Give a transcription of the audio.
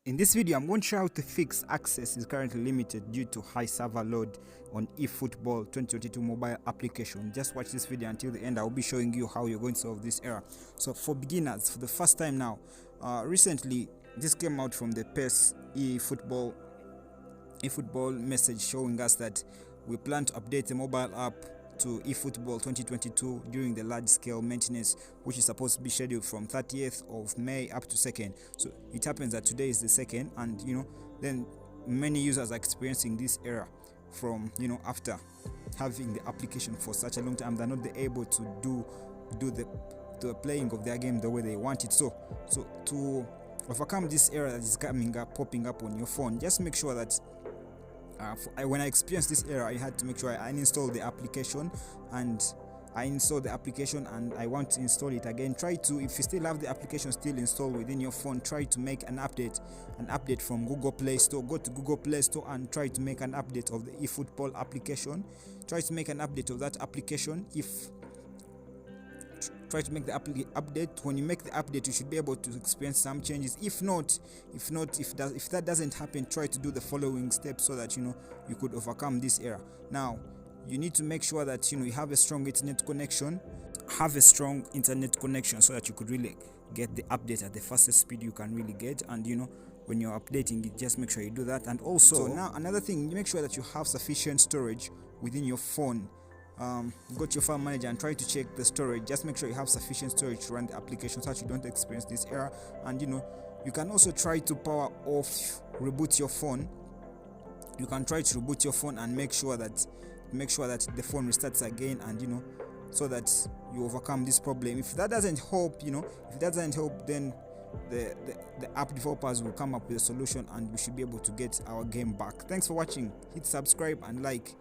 In this video, I'm going to show how to fix access is currently limited due to high server load on efootball 2022 mobile application. Just watch this video until the end. I'll be showing you how you're going to solve this error. So for beginners, for the first time now, recently this came out from the PES efootball message showing us that we plan to update the mobile app to efootball 2022 during the large-scale maintenance, which is supposed to be scheduled from 30th of May up to 2nd. So it happens that today is the 2nd, and then many users are experiencing this error from after having the application for such a long time. They're not able to do the playing of their game the way they want it. So to overcome this error that is popping up on your phone, just make sure that when I experienced this error, I had to make sure I uninstall the application, and I installed the application and I want to install it again. Try to, if you still have the application still installed within your phone, try to make an update from Google Play Store. Go to Google Play Store and try to make an update of the efootball application. Try to make an update of that application. Try to make the update. When you make the update, you should be able to experience some changes. If that doesn't happen, try to do the following steps so that you could overcome this error. Now, you need to make sure that you have a strong internet connection. Have a strong internet connection so that you could really get the update at the fastest speed you can really get. And when you're updating it, just make sure you do that. And also, now another thing, make sure that you have sufficient storage within your phone. Go to your file manager and try to check the storage. Just make sure you have sufficient storage to run the application so that you don't experience this error. And you can also try to power off, reboot your phone. You can try to reboot your phone and make sure that the phone restarts again, and so that you overcome this problem. If that doesn't help, then the app developers will come up with a solution and we should be able to get our game back. Thanks for watching. Hit subscribe and like.